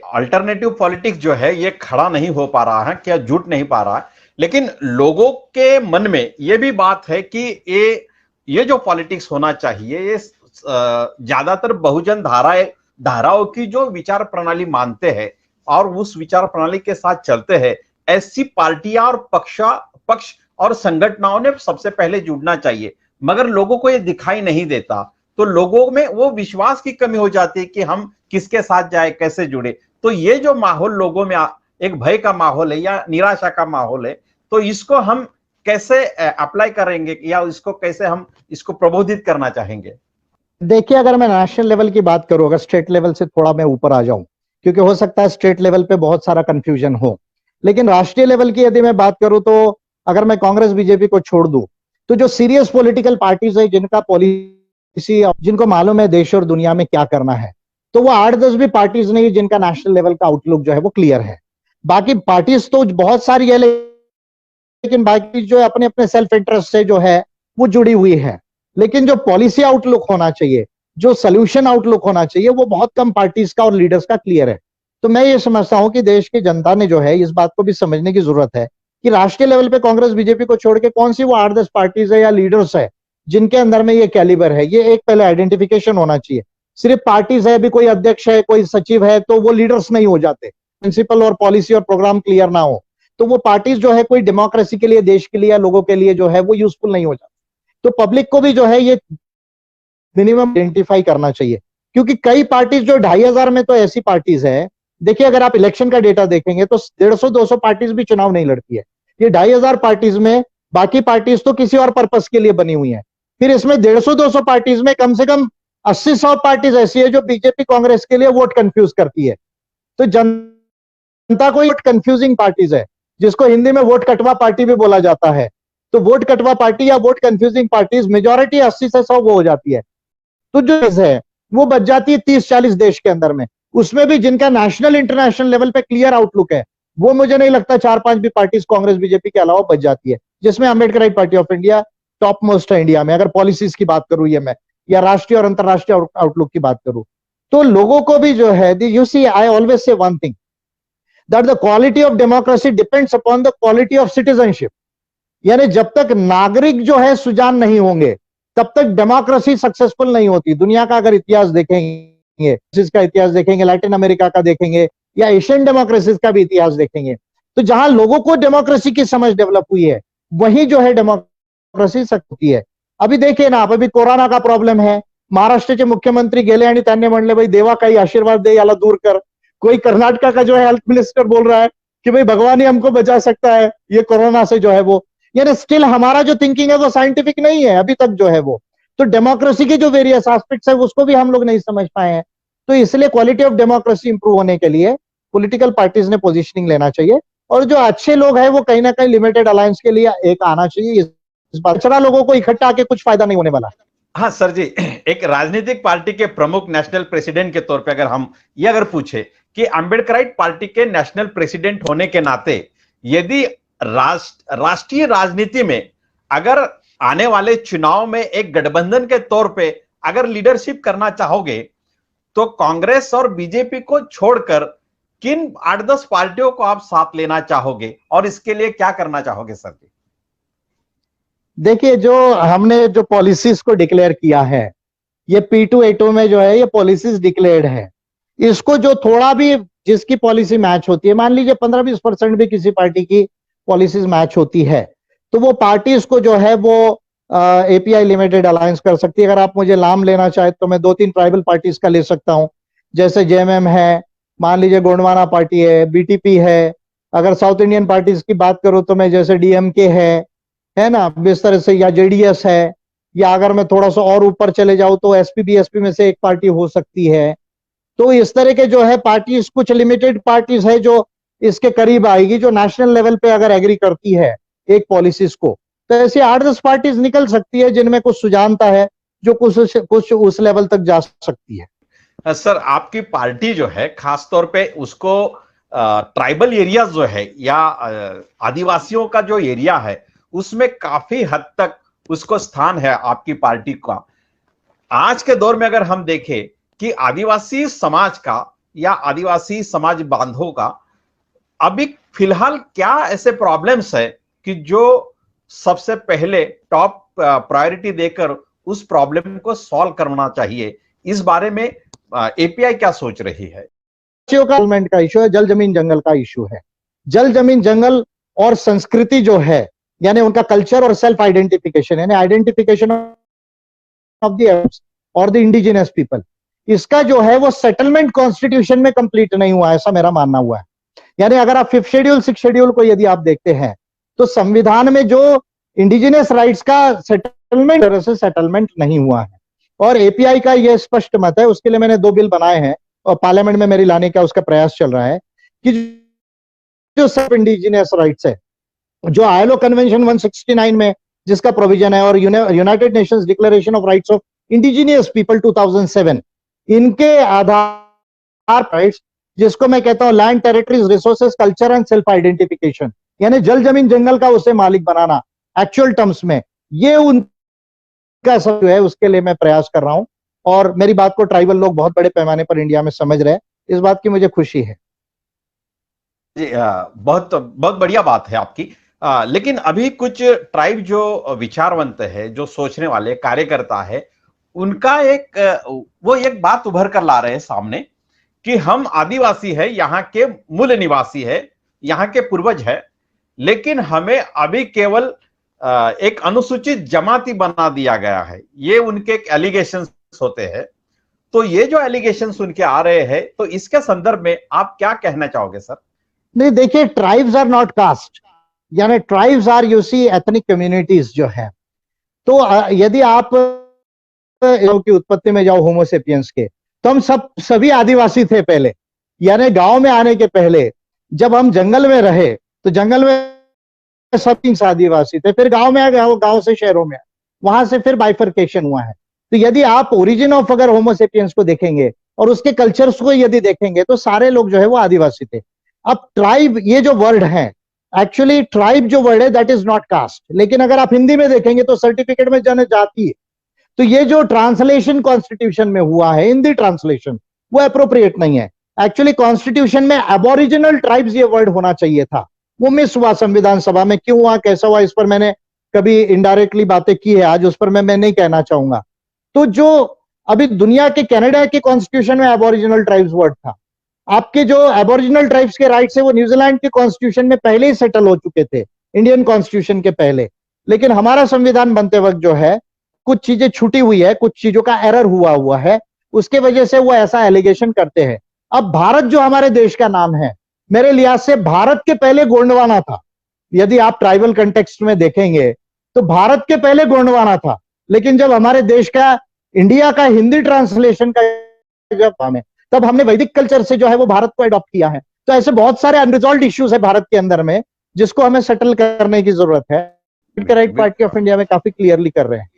Alternative politics जो है ये खड़ा नहीं हो पा रहा है, क्या जुट नहीं पा रहा है, लेकिन लोगों के मन में ये भी बात है कि ये जो पॉलिटिक्स होना चाहिए ये ज्यादातर बहुजन धाराओं की जो विचार प्रणाली मानते हैं और उस विचार प्रणाली के साथ चलते हैं, ऐसी पार्टियां और पक्ष और संगठनों ने सबसे पहले जुड़ना चाहिए। मगर लोगों को ये दिखाई नहीं देता, तो लोगों में वो विश्वास की कमी हो जाती है कि हम किसके साथ जाए, कैसे जुड़े। तो ये जो माहौल लोगों में एक भय का माहौल है या निराशा का माहौल है, तो इसको हम कैसे अप्लाई करेंगे या इसको कैसे हम इसको प्रबोधित करना चाहेंगे? देखिए, अगर मैं नेशनल लेवल की बात करूं, अगर स्टेट लेवल से थोड़ा मैं ऊपर आ जाऊं, क्योंकि हो सकता है स्टेट लेवल पे बहुत सारा कंफ्यूजन हो, लेकिन राष्ट्रीय लेवल की यदि मैं बात करूं तो अगर मैं कांग्रेस बीजेपी को छोड़ दूं तो जो सीरियस पॉलिटिकल पार्टीज है जिनका पॉलिसी, जिनको मालूम है देश और दुनिया में क्या करना है, तो वो 8-10 भी पार्टीज नहीं जिनका नेशनल लेवल का आउटलुक जो है वो क्लियर है। बाकी पार्टीज तो बहुत सारी है, लेकिन बाकी जो अपने अपने सेल्फ इंटरेस्ट से जो है वो जुड़ी हुई है। लेकिन जो पॉलिसी आउटलुक होना चाहिए, जो सोल्यूशन आउटलुक होना चाहिए, वो बहुत कम पार्टीज का और लीडर्स का क्लियर है। तो मैं ये समझता हूं कि देश की जनता ने जो है इस बात को भी समझने की जरूरत है कि राष्ट्रीय लेवल पे कांग्रेस बीजेपी को छोड़ के कौन सी वो 8-10 पार्टीज है या लीडर्स है जिनके अंदर में ये कैलिबर है। ये एक पहले आइडेंटिफिकेशन होना चाहिए। सिर्फ पार्टीज है, अभी कोई अध्यक्ष है, कोई सचिव है, तो वो लीडर्स नहीं हो जाते। प्रिंसिपल और पॉलिसी और प्रोग्राम क्लियर ना हो तो वो पार्टीज जो है कोई डेमोक्रेसी के लिए, देश के लिए या लोगों के लिए जो है वो यूजफुल नहीं हो जाती। तो पब्लिक को भी जो है ये मिनिमम आइडेंटिफाई करना चाहिए, क्योंकि कई पार्टीज जो 2,500 में तो ऐसी पार्टीज है, देखिए अगर आप इलेक्शन का डेटा देखेंगे तो 150-200 पार्टीज भी चुनाव नहीं लड़ती है। ये 2,500 पार्टीज में बाकी पार्टीज तो किसी और पर्पस के लिए बनी हुई है। फिर इसमें 150-200 पार्टीज में कम से कम 80-100 पार्टीज ऐसी है जो बीजेपी कांग्रेस के लिए वोट कंफ्यूज करती है। तो जनता को वोट कंफ्यूजिंग पार्टीज है, जिसको हिंदी में वोट कटवा पार्टी भी बोला जाता है। तो वोट कटवा पार्टी या वोट कंफ्यूजिंग पार्टीज मेजॉरिटी 80 से 100 वो हो जाती है। तो जो है वो बच जाती है 30-40 देश के अंदर में। उसमें भी जिनका नेशनल इंटरनेशनल लेवल पे क्लियर आउटलुक है, वो मुझे नहीं लगता 4-5 भी पार्टीज कांग्रेस बीजेपी के अलावा बच जाती है, जिसमें Ambedkarite party of India top most है इंडिया में। अगर पॉलिसीज की बात करूं ये मैं, या राष्ट्रीय और अंतरराष्ट्रीय आउटलुक की बात करूं, तो लोगों को भी जो है, you see, I always say one thing, that the quality of democracy depends upon the quality of citizenship. यानी जब तक नागरिक जो है सुजान नहीं होंगे तब तक डेमोक्रेसी सक्सेसफुल नहीं होती। दुनिया का अगर इतिहास देखेंगे, इसका इतिहास देखेंगे, लैटिन अमेरिका का देखेंगे या एशियन डेमोक्रेसीज का भी इतिहास देखेंगे, तो जहां लोगों को डेमोक्रेसी की समझ डेवलप हुई है वहीं जो है डेमोक्रेसी होती है। अभी देखिए ना आप, अभी कोरोना का प्रॉब्लम है, महाराष्ट्र के मुख्यमंत्री गेले आणि त्यांनी म्हणले भाई देवा काही आशीर्वाद दे, याला दूर कर। कोई कर्नाटका का जो है हेल्थ मिनिस्टर बोल रहा है कि भाई भगवान ही हमको बचा सकता है ये कोरोना से जो है वो। यानी स्टिल हमारा जो थिंकिंग है वो साइंटिफिक नहीं है अभी तक जो है वो। तो डेमोक्रेसी के जो वेरियस एस्पेक्ट्स है उसको भी हम लोग नहीं समझ पाए हैं। तो इसलिए क्वालिटी ऑफ डेमोक्रेसी इंप्रूव होने के लिए पॉलिटिकल पार्टीज ने पोजीशनिंग लेना चाहिए, और जो अच्छे लोग हैं वो कहीं ना कहीं लिमिटेड अलायंस के लिए एक आना चाहिए। इस बार अचरा लोगों को इकट्ठा आके कुछ फायदा नहीं होने वाला। हाँ सर जी, एक राजनीतिक पार्टी के प्रमुख नेशनल प्रेसिडेंट के तौर पे अगर हम ये अगर पूछे कि अम्बेडकराइट पार्टी के नेशनल प्रेसिडेंट होने के नाते यदि राष्ट्रीय राजनीति में अगर आने वाले चुनाव में एक गठबंधन के तौर पे अगर लीडरशिप करना चाहोगे, तो कांग्रेस और बीजेपी को छोड़कर किन 8-10 पार्टियों को आप साथ लेना चाहोगे और इसके लिए क्या करना चाहोगे सर जी? देखिए, जो हमने जो पॉलिसीज को डिक्लेयर किया है, ये P2A2 में जो है ये पॉलिसीज डिक्लेयर्ड है। इसको जो थोड़ा भी जिसकी पॉलिसी मैच होती है, मान लीजिए 15-20% भी किसी पार्टी की पॉलिसीज मैच होती है, तो वो पार्टी इसको जो है वो API लिमिटेड अलायंस कर सकती है। अगर आप मुझे नाम लेना चाहे तो मैं 2-3 ट्राइबल पार्टीज का ले सकता हूं, जैसे JMM है, मान लीजिए गोंडवाना पार्टी है, BTP है। अगर साउथ इंडियन पार्टीज की बात करूं तो मैं जैसे DMK है ना, इस तरह से, या JDS है, या अगर मैं थोड़ा सा और ऊपर चले जाऊं तो SP-BSP में से एक पार्टी हो सकती है। तो इस तरह के जो है पार्टीज, कुछ लिमिटेड पार्टीज है जो इसके करीब आएगी, जो नेशनल लेवल पे अगर एग्री करती है एक पॉलिसीज को, तो ऐसी 8-10 पार्टीज निकल सकती है जिनमें कुछ सुजानता है, जो कुछ उस लेवल तक जा सकती है। सर, आपकी पार्टी जो है खासतौर पे उसको ट्राइबल एरियाज जो है या आदिवासियों का जो एरिया है उसमें काफी हद तक उसको स्थान है आपकी पार्टी का। आज के दौर में अगर हम देखें कि आदिवासी समाज का या आदिवासी समाज बांधवों का अभी फिलहाल क्या ऐसे प्रॉब्लम्स है कि जो सबसे पहले टॉप प्रायोरिटी देकर उस प्रॉब्लम को सॉल्व करना चाहिए, इस बारे में एपीआई क्या सोच रही है? डेवलपमेंट का इशू है, जल जमीन जंगल का इशू है। जल जमीन जंगल और संस्कृति जो है, यानी उनका कल्चर और सेल्फ आइडेंटिफिकेशन, यानी आइडेंटिफिकेशन ऑफ द और द इंडिजिनस पीपल, इसका जो है वो सेटलमेंट कॉन्स्टिट्यूशन में कंप्लीट नहीं हुआ, ऐसा मेरा मानना हुआ है। यानी अगर आप 5th शेड्यूल 6th शेड्यूल को यदि आप देखते हैं तो संविधान में जो इंडिजिनस राइट्स का सेटलमेंट, तरह से सेटलमेंट नहीं हुआ है। और एपीआई का यह स्पष्ट मत है, उसके लिए मैंने 2 बिल बनाए हैं और पार्लियामेंट में मेरी लाने का उसका प्रयास चल रहा है कि जो सब इंडिजिनस राइट्स है, जो आईएलओ कन्वेंशन 169 में जिसका प्रोविजन है और United Nations declaration of rights of indigenous people 2007, इनके आधार राइट्स, जिसको मैं कहता हूं land, territories, resources, culture and self identification, यानी जल जमीन जंगल का उसे मालिक बनाना एक्चुअल टर्म्स में, ये उनका सब जो है उसके लिए मैं प्रयास कर रहा हूं। और मेरी बात को ट्राइबल लोग बहुत बड़े पैमाने पर इंडिया में समझ रहे हैं, इस बात की मुझे खुशी है। जी, बहुत बहुत बढ़िया बात है आपकी। लेकिन अभी कुछ ट्राइब जो विचारवंत है, जो सोचने वाले कार्यकर्ता है, उनका वो एक बात उभर कर ला रहे हैं सामने कि हम आदिवासी है, यहाँ के मूल निवासी है, यहाँ के पूर्वज है, लेकिन हमें अभी केवल एक अनुसूचित जमाती बना दिया गया है। ये उनके एलिगेशंस होते हैं। तो ये जो एलिगेशंस उनके आ रहे हैं, तो इसके संदर्भ में आप क्या कहना चाहोगे सर? नहीं, देखिए, ट्राइब्स आर नॉट कास्ट, यानी tribes are, you see, ethnic communities जो है। तो यदि आप की उत्पत्ति में जाओ होमोसेपियंस के, तो हम सभी आदिवासी थे पहले। यानी गांव में आने के पहले जब हम जंगल में रहे तो जंगल में सब आदिवासी थे, फिर गांव में आ गए, गांव से शहरों में, वहां से फिर बाइफर्केशन हुआ है। तो यदि आप ओरिजिन ऑफ अगर होमोसेपियंस को देखेंगे और उसके कल्चर्स को यदि देखेंगे तो सारे लोग जो है वो आदिवासी थे। अब ट्राइब, ये जो वर्ड है, एक्चुअली ट्राइब जो वर्ड है दैट इज नॉट कास्ट, लेकिन अगर आप हिंदी में देखेंगे तो सर्टिफिकेट में जनजाति है। तो ये जो ट्रांसलेशन कॉन्स्टिट्यूशन में हुआ है, हिंदी ट्रांसलेशन, वो अप्रोप्रिएट नहीं है। एक्चुअली कॉन्स्टिट्यूशन में एबोरिजिनल ट्राइब्स ये वर्ड होना चाहिए था, वो मिस हुआ संविधान सभा में। क्यों हुआ, कैसा हुआ, इस पर मैंने कभी इनडायरेक्टली बातें की है, आज उस पर मैं नहीं कहना चाहूंगा। तो जो अभी दुनिया के, कनाडा के कॉन्स्टिट्यूशन में एबोरिजिनल ट्राइब्स वर्ड था, आपके जो एबोरिजिनल ट्राइब्स के राइट्स है वो न्यूजीलैंड के कॉन्स्टिट्यूशन में पहले ही सेटल हो चुके थे, इंडियन कॉन्स्टिट्यूशन के पहले। लेकिन हमारा संविधान बनते वक्त जो है कुछ चीजें छूटी हुई है, कुछ चीजों का एरर हुआ है, उसके वजह से वो ऐसा एलिगेशन करते हैं। अब भारत जो हमारे देश का नाम है, मेरे लिहाज से भारत के पहले गोंडवाना था। यदि आप ट्राइबल कंटेक्स्ट में देखेंगे तो भारत के पहले गोंडवाना था, लेकिन जब हमारे देश का, इंडिया का हिंदी ट्रांसलेशन का जब हमें, तब हमने वैदिक कल्चर से जो है वो भारत को अडॉप्ट किया है। तो ऐसे बहुत सारे अनरिजॉल्व्ड इश्यूज है भारत के अंदर में, जिसको हमें सेटल करने की जरूरत है। राइट पार्टी ऑफ इंडिया में काफी क्लियरली कर रहे हैं।